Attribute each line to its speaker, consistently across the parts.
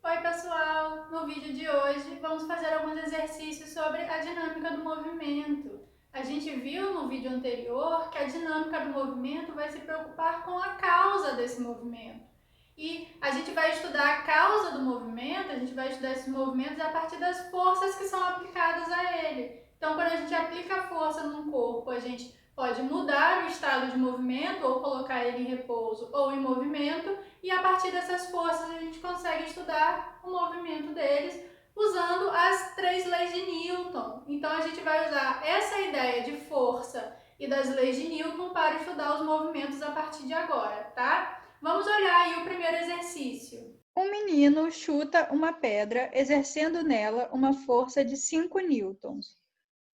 Speaker 1: Oi pessoal, no vídeo de hoje vamos fazer alguns exercícios sobre a dinâmica do movimento. A gente viu no vídeo anterior que a dinâmica do movimento vai se preocupar com a causa desse movimento. E a gente vai estudar a causa do movimento, a gente vai estudar esses movimentos a partir das forças que são aplicadas a ele. Então, quando a gente aplica força num corpo, a gente pode mudar o estado de movimento, ou colocar ele em repouso ou em movimento, e a partir dessas forças a gente consegue estudar o movimento deles usando as 3 leis de Newton. Então a gente vai usar essa ideia de força e das leis de Newton para estudar os movimentos a partir de agora, tá? Vamos olhar aí o primeiro exercício.
Speaker 2: Um menino chuta uma pedra, exercendo nela uma força de 5 newtons.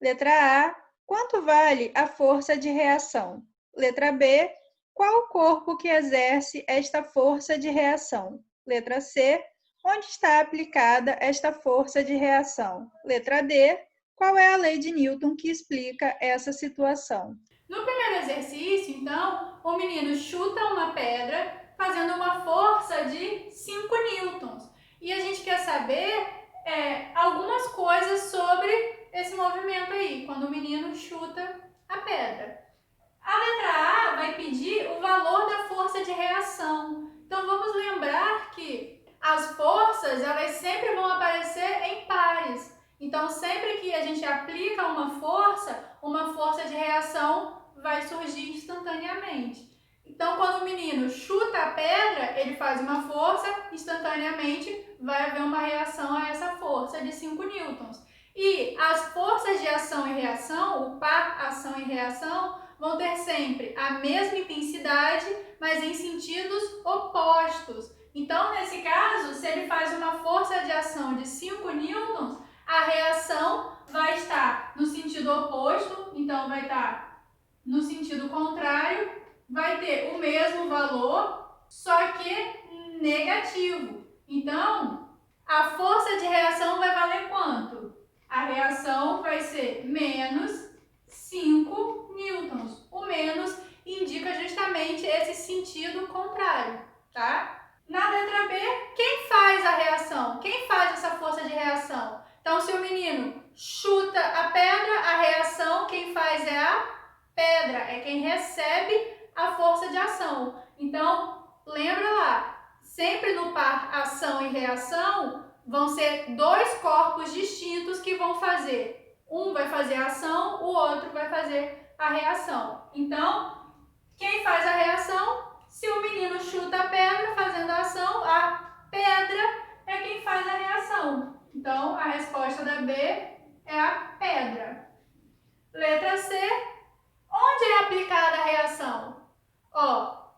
Speaker 2: Letra A. Quanto vale a força de reação? Letra B. Qual o corpo que exerce esta força de reação? Letra C. Onde está aplicada esta força de reação? Letra D. Qual é a lei de Newton que explica essa situação?
Speaker 1: No primeiro exercício, então, o menino chuta uma pedra fazendo uma força de 5 newtons. E a gente quer saber algumas coisas sobre esse movimento aí, quando o menino chuta a pedra. A letra A vai pedir o valor da força de reação. Então vamos lembrar que as forças elas sempre vão aparecer em pares. Então sempre que a gente aplica uma força de reação vai surgir instantaneamente. Então quando o menino chuta a pedra, ele faz uma força, instantaneamente vai haver uma reação a essa força de 5 newtons. E as forças de ação e reação, o par ação e reação, vão ter sempre a mesma intensidade, mas em sentidos opostos. Então, nesse caso, se ele faz uma força de ação de 5 newtons, a reação vai estar no sentido oposto, então vai estar no sentido contrário, vai ter o mesmo valor, só que negativo. Então, a força de reação vai valer quanto? A reação vai ser menos 5 newtons. O menos indica justamente esse sentido contrário, tá? Na letra B, quem faz a reação? Quem faz essa força de reação? Então, se o menino chuta a pedra, a reação, quem faz é a pedra, é quem recebe a força de ação. Então, lembra lá, sempre no par ação e reação, vão ser 2 corpos distintos que vão fazer. Um vai fazer a ação, o outro vai fazer a reação. Então, quem faz a reação? Se o menino chuta a pedra fazendo a ação, a pedra é quem faz a reação. Então, a resposta da B é a pedra. Letra C. Onde é aplicada a reação?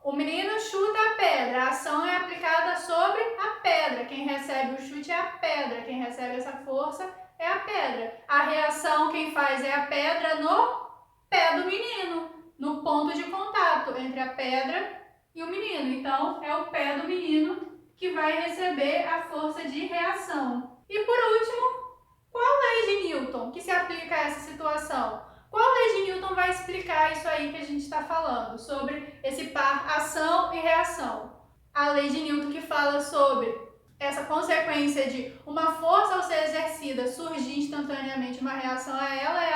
Speaker 1: O menino chuta a pedra, a ação é aplicada sobre a pedra. Quem recebe o chute é a pedra, quem recebe essa força é a pedra. A reação quem faz é a pedra no pé do menino, no ponto de contato entre a pedra e o menino. Então, é o pé do menino que vai receber a força de reação. E por último, qual lei de Newton que se aplica a essa situação? Qual lei de Newton vai explicar isso aí que a gente está falando, sobre esse par ação e reação? A lei de Newton que fala sobre essa consequência de uma força ao ser exercida surgir instantaneamente uma reação a ela é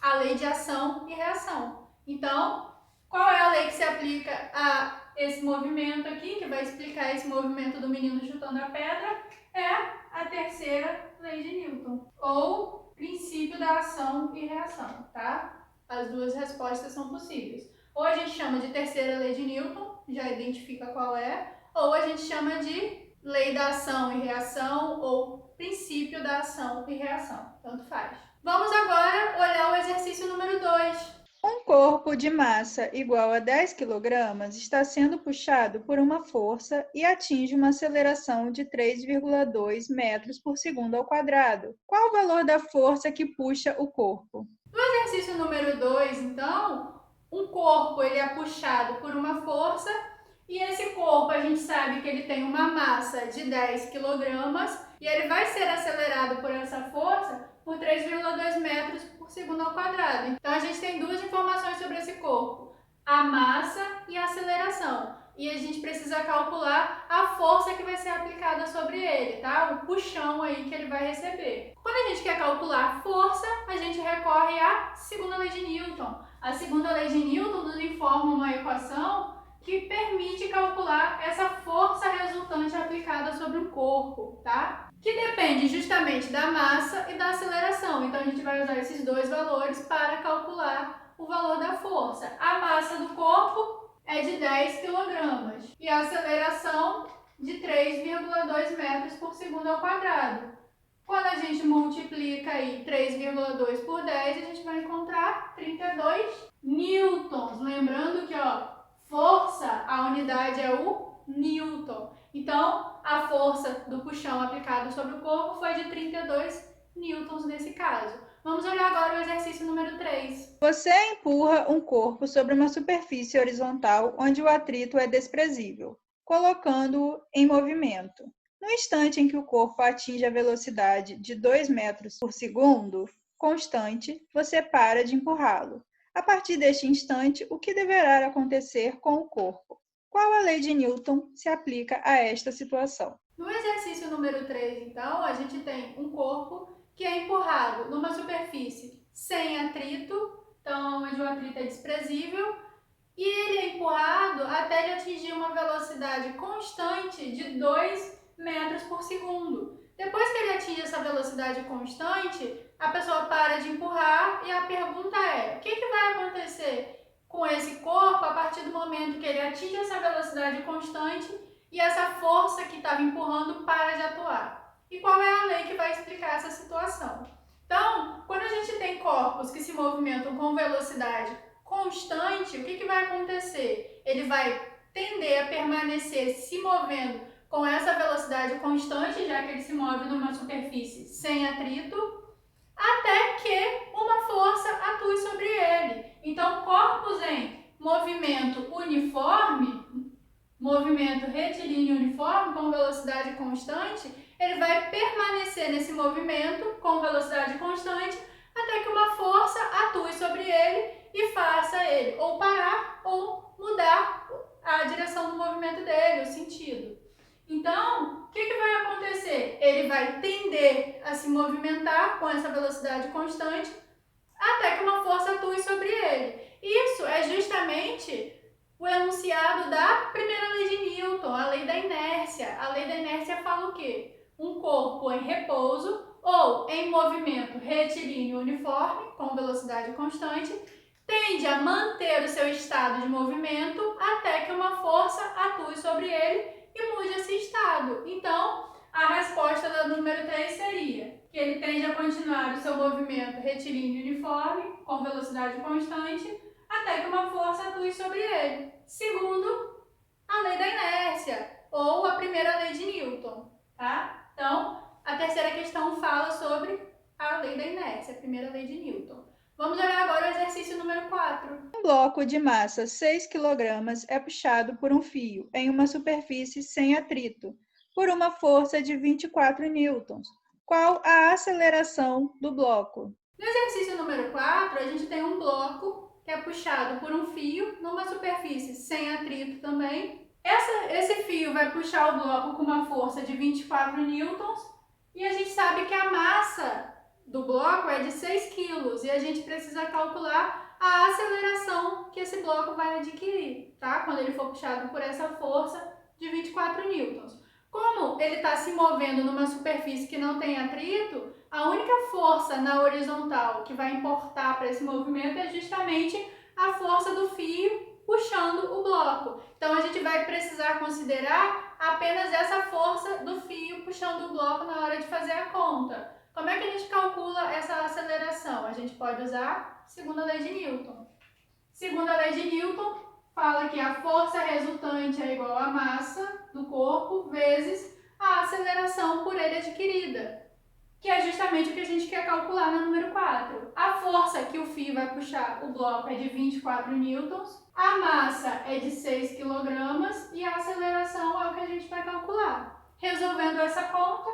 Speaker 1: a lei de ação e reação. Então, qual é a lei que se aplica a esse movimento aqui, que vai explicar esse movimento do menino chutando a pedra? É a terceira lei de Newton, ou princípio da ação e reação, tá? As duas respostas são possíveis. Ou a gente chama de terceira lei de Newton, já identifica qual é, ou a gente chama de lei da ação e reação, ou princípio da ação e reação, tanto faz. Vamos agora olhar o exercício número 2.
Speaker 2: Um corpo de massa igual a 10 kg está sendo puxado por uma força e atinge uma aceleração de 3,2 metros por segundo ao quadrado. Qual o valor da força que puxa o corpo?
Speaker 1: No exercício número 2, então, um corpo ele é puxado por uma força e esse corpo a gente sabe que ele tem uma massa de 10 kg e ele vai ser acelerado por essa força por 3,2 metros por segundo ao quadrado. Então a gente tem duas informações sobre esse corpo: a massa e a aceleração. e a gente precisa calcular a força que vai ser aplicada sobre ele, tá? O puxão aí que ele vai receber. Quando a gente quer calcular a força, a gente recorre à segunda lei de Newton. A segunda lei de Newton nos informa uma equação que permite calcular essa força resultante aplicada sobre o corpo, tá? Que depende justamente da massa e da aceleração. Então, a gente vai usar esses dois valores para calcular o valor da força. A massa do corpo é de 10 kg e a aceleração de 3,2 metros por segundo ao quadrado. Quando a gente multiplica aí 3,2 por 10, a gente vai encontrar 32 newtons. Lembrando que, força, a unidade é o newton. Então, a força do puxão aplicado sobre o corpo foi de 32 newtons nesse caso. Vamos olhar agora o exercício número 3.
Speaker 2: Você empurra um corpo sobre uma superfície horizontal onde o atrito é desprezível, colocando-o em movimento. No instante em que o corpo atinge a velocidade de 2 metros por segundo constante, você para de empurrá-lo. A partir deste instante, o que deverá acontecer com o corpo? Qual a lei de Newton se aplica a esta situação?
Speaker 1: No exercício número 3, então, a gente tem um corpo que é empurrado numa superfície sem atrito, então onde o atrito é desprezível, e ele é empurrado até ele atingir uma velocidade constante de 2 metros por segundo. Depois que ele atinge essa velocidade constante, a pessoa para de empurrar e a pergunta é: o que vai acontecer com esse corpo a partir do momento que ele atinge essa velocidade constante e essa força que estava empurrando para de atuar? E qual é a lei que vai explicar essa situação? Então, quando a gente tem corpos que se movimentam com velocidade constante, o que vai acontecer? Ele vai tender a permanecer se movendo com essa velocidade constante, já que ele se move numa superfície sem atrito, até que uma força atue sobre ele. Então, corpos em movimento uniforme, movimento retilíneo uniforme com velocidade constante, ele vai permanecer nesse movimento com velocidade constante até que uma força atue sobre ele e faça ele ou parar ou mudar a direção do movimento dele, o sentido. Então, o que vai acontecer? Ele vai tender a se movimentar com essa velocidade constante até que uma força atue sobre ele. Isso é justamente o enunciado da primeira lei de Newton, a lei da inércia. A lei da inércia fala o quê? Um corpo em repouso ou em movimento retilíneo uniforme, com velocidade constante, tende a manter o seu estado de movimento até que uma força atue sobre ele e mude esse estado. Então, a resposta da número 3 seria que ele tende a continuar o seu movimento retilíneo uniforme, com velocidade constante, até que uma força atue sobre ele, segundo a lei da inércia, ou a primeira lei de Newton, tá? Então, a terceira questão fala sobre a lei da inércia, a primeira lei de Newton. Vamos olhar agora o exercício número 4.
Speaker 2: Um bloco de massa 6 kg é puxado por um fio em uma superfície sem atrito, por uma força de 24 newtons. Qual a aceleração do bloco?
Speaker 1: No exercício número 4, a gente tem um bloco que é puxado por um fio numa superfície sem atrito também. Esse fio vai puxar o bloco com uma força de 24 newtons e a gente sabe que a massa do bloco é de 6 kg e a gente precisa calcular a aceleração que esse bloco vai adquirir, tá? Quando ele for puxado por essa força de 24 newtons. Como ele está se movendo numa superfície que não tem atrito, a única força na horizontal que vai importar para esse movimento é justamente a força do fio puxando o bloco. Então, a gente vai precisar considerar apenas essa força do fio puxando o bloco na hora de fazer a conta. Como é que a gente calcula essa aceleração? A gente pode usar a segunda lei de Newton. Segunda lei de Newton fala que a força resultante é igual à massa do corpo vezes a aceleração por ele adquirida, que é justamente o que a gente quer calcular no número 4. A força que o fio vai puxar o bloco é de 24 newtons, a massa é de 6 kg e a aceleração é o que a gente vai calcular. Resolvendo essa conta,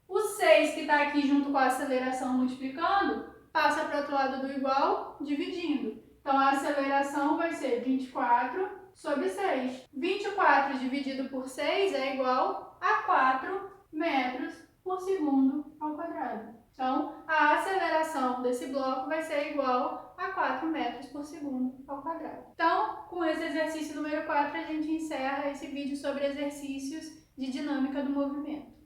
Speaker 1: o 6 que está aqui junto com a aceleração multiplicando, passa para o outro lado do igual, dividindo. Então, a aceleração vai ser 24 sobre 6. 24 dividido por 6 é igual a 4 metros por segundo ao quadrado. Então, a aceleração desse bloco vai ser igual a 4 metros por segundo ao quadrado. Então, com esse exercício número 4, a gente encerra esse vídeo sobre exercícios de dinâmica do movimento.